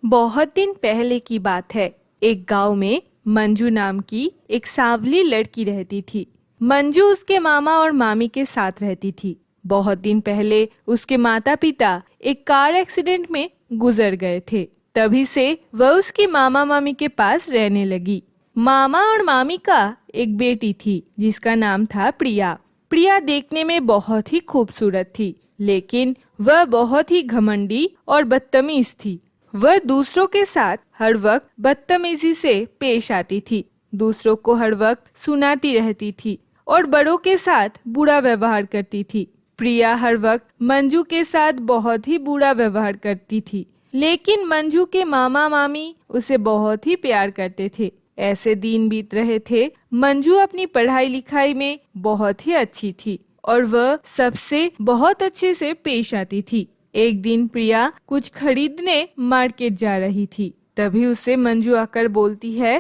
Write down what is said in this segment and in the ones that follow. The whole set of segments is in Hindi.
बहुत दिन पहले की बात है। एक गांव में मंजू नाम की एक सांवली लड़की रहती थी। मंजू उसके मामा और मामी के साथ रहती थी। बहुत दिन पहले उसके माता पिता एक कार एक्सीडेंट में गुजर गए थे। तभी से वह उसकी मामा मामी के पास रहने लगी। मामा और मामी का एक बेटी थी जिसका नाम था प्रिया। प्रिया देखने में बहुत ही खूबसूरत थी, लेकिन वह बहुत ही घमंडी और बदतमीज थी। वह दूसरों के साथ हर वक्त बदतमीजी से पेश आती थी, दूसरों को हर वक्त सुनाती रहती थी और बड़ों के साथ बुरा व्यवहार करती थी। प्रिया हर वक्त मंजू के साथ बहुत ही बुरा व्यवहार करती थी, लेकिन मंजू के मामा मामी उसे बहुत ही प्यार करते थे। ऐसे दिन बीत रहे थे। मंजू अपनी पढ़ाई लिखाई में बहुत ही अच्छी थी और वह सबसे बहुत अच्छे से पेश आती थी। एक दिन प्रिया कुछ खरीदने मार्केट जा रही थी। तभी उसे मंजू आकर बोलती है,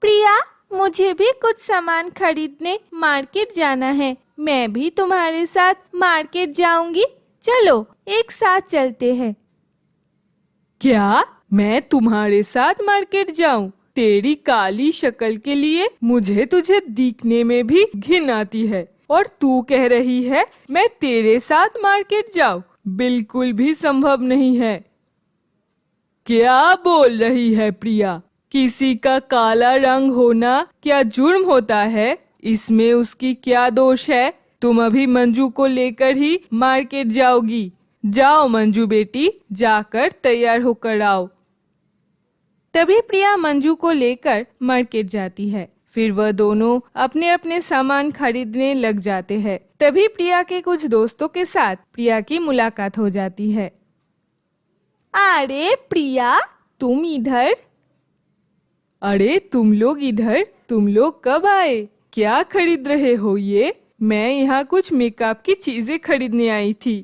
प्रिया, मुझे भी कुछ सामान खरीदने मार्केट जाना है। मैं भी तुम्हारे साथ मार्केट जाऊंगी। चलो एक साथ चलते हैं। क्या मैं तुम्हारे साथ मार्केट जाऊं? तेरी काली शक्ल के लिए मुझे तुझे दिखने में भी घिन आती है और तू कह रही है मैं तेरे साथ मार्केट जाऊं? बिल्कुल भी संभव नहीं है। क्या बोल रही है प्रिया? किसी का काला रंग होना क्या जुर्म होता है? इसमें उसकी क्या दोष है? तुम अभी मंजू को लेकर ही मार्केट जाओगी। जाओ मंजू बेटी, जाकर तैयार होकर आओ। तभी प्रिया मंजू को लेकर मार्केट जाती है। फिर वह दोनों अपने अपने सामान खरीदने लग जाते हैं। तभी प्रिया के कुछ दोस्तों के साथ प्रिया की मुलाकात हो जाती है। अरे प्रिया, तुम इधर? अरे तुम लोग इधर? तुम लोग कब आए? क्या खरीद रहे हो ये? मैं यहाँ कुछ मेकअप की चीजें खरीदने आई थी।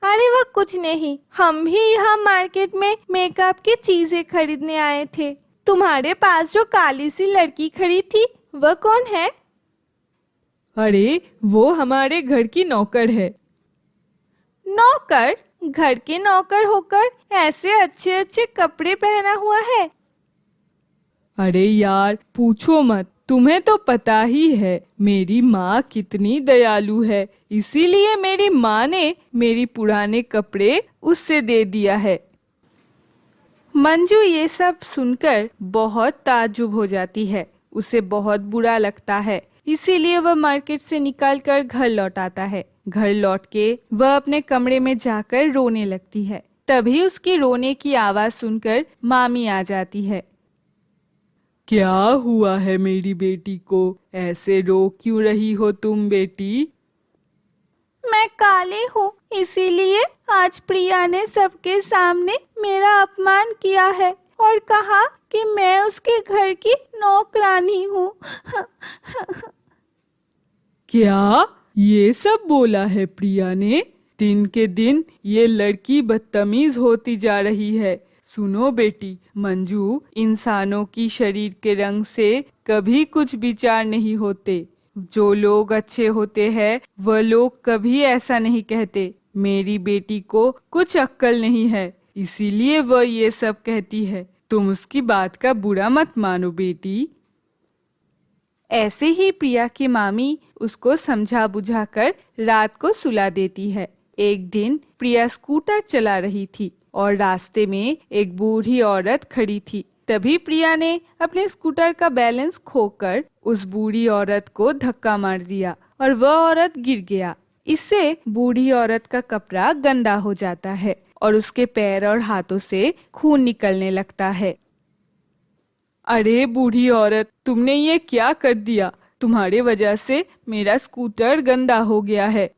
अरे वो कुछ नहीं, हम भी यहाँ मार्केट में मेकअप की चीजें खरीदने आए थे। तुम्हारे पास जो काली सी लड़की खड़ी थी वह कौन है? अरे वो हमारे घर की नौकर है। नौकर? घर के नौकर होकर ऐसे अच्छे अच्छे कपड़े पहना हुआ है। अरे यार पूछो मत, तुम्हें तो पता ही है मेरी माँ कितनी दयालु है, इसीलिए मेरी माँ ने मेरी पुराने कपड़े उससे दे दिया है। मंजू ये सब सुनकर बहुत ताज्जुब हो जाती है। उसे बहुत बुरा लगता है, इसीलिए वह मार्केट से निकलकर घर लौट आता है। घर लौट के वह अपने कमरे में जाकर रोने लगती है। तभी उसकी रोने की आवाज सुनकर मामी आ जाती है। क्या हुआ है मेरी बेटी को? ऐसे रो क्यों रही हो तुम बेटी? मैं काली हूँ, इसीलिए आज प्रिया ने सबके सामने मेरा अपमान किया है और कहा कि मैं उसके घर की नौकरानी हूँ। क्या ये सब बोला है प्रिया ने? दिन के दिन ये लड़की बदतमीज होती जा रही है। सुनो बेटी मंजू, इंसानों की शरीर के रंग से कभी कुछ विचार नहीं होते। जो लोग अच्छे होते हैं वह लोग कभी ऐसा नहीं कहते। मेरी बेटी को कुछ अक्ल नहीं है, इसीलिए वह ये सब कहती है। तुम उसकी बात का बुरा मत मानो बेटी। ऐसे ही प्रिया की मामी उसको समझा बुझाकर रात को सुला देती है। एक दिन प्रिया स्कूटर चला रही थी और रास्ते में एक बूढ़ी औरत खड़ी थी। तभी प्रिया ने अपने स्कूटर का बैलेंस खोकर उस बूढ़ी औरत को धक्का मार दिया और वह औरत गिर गया। इससे बूढ़ी औरत का कपड़ा गंदा हो जाता है और उसके पैर और हाथों से खून निकलने लगता है। अरे बूढ़ी औरत, तुमने ये क्या कर दिया? तुम्हारे वजह से मेरा स्कूटर गंदा हो गया है।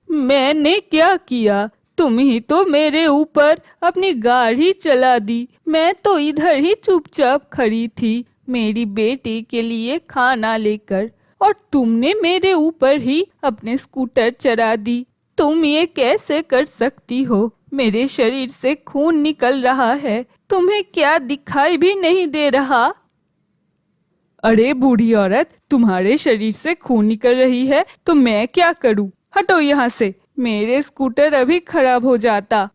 मैंने क्या किया? तुम ही तो मेरे ऊपर अपनी गाड़ी चला दी। मैं तो इधर ही चुपचाप खड़ी थी मेरी बेटी के लिए खाना लेकर, और तुमने मेरे ऊपर ही अपने स्कूटर चला दी। तुम ये कैसे कर सकती हो? मेरे शरीर से खून निकल रहा है, तुम्हें क्या दिखाई भी नहीं दे रहा? अरे बूढ़ी औरत, तुम्हारे शरीर से खून निकल रही है तो मैं क्या करूं? हटो यहाँ से, मेरे स्कूटर अभी खराब हो जाता।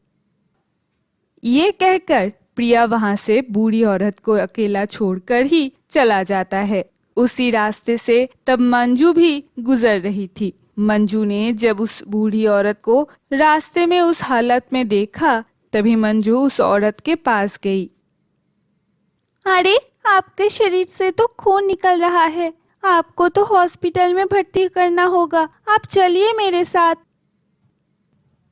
ये कहकर प्रिया वहां से बूढ़ी औरत को अकेला छोड़कर ही चला जाता है। उसी रास्ते से तब मंजू भी गुजर रही थी। मंजू ने जब उस बूढ़ी औरत को रास्ते में उस हालत में देखा, तभी मंजू उस औरत के पास गई। अरे, आपके शरीर से तो खून निकल रहा है, आपको तो हॉस्पिटल में भर्ती करना होगा, आप चलिए मेरे साथ।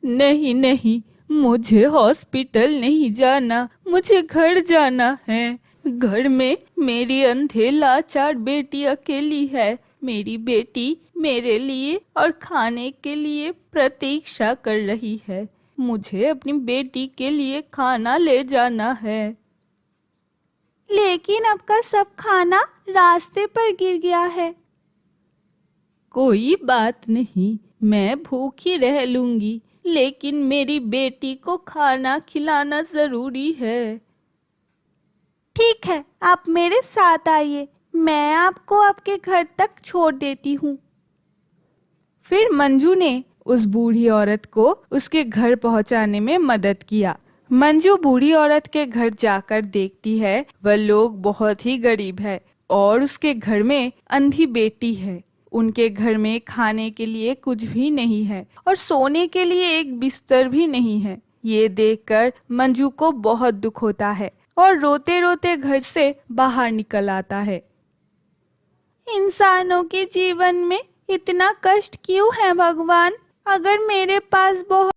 नहीं नहीं, मुझे हॉस्पिटल नहीं जाना, मुझे घर जाना है। घर में मेरी अंधे लाचार बेटी अकेली है। मेरी बेटी मेरे लिए और खाने के लिए प्रतीक्षा कर रही है। मुझे अपनी बेटी के लिए खाना ले जाना है। लेकिन आपका सब खाना रास्ते पर गिर गया है। कोई बात नहीं, मैं भूखी रह लूंगी, लेकिन मेरी बेटी को खाना खिलाना जरूरी है। ठीक है, आप मेरे साथ आइए, मैं आपको आपके घर तक छोड़ देती हूँ। फिर मंजू ने उस बूढ़ी औरत को उसके घर पहुंचाने में मदद किया। मंजू बूढ़ी औरत के घर जाकर देखती है, वह लोग बहुत ही गरीब है और उसके घर में अंधी बेटी है। उनके घर में खाने के लिए कुछ भी नहीं है और सोने के लिए एक बिस्तर भी नहीं है। ये देखकर मंजू को बहुत दुख होता है और रोते रोते घर से बाहर निकल आता है। इंसानों के जीवन में इतना कष्ट क्यों है भगवान? अगर मेरे पास बहुत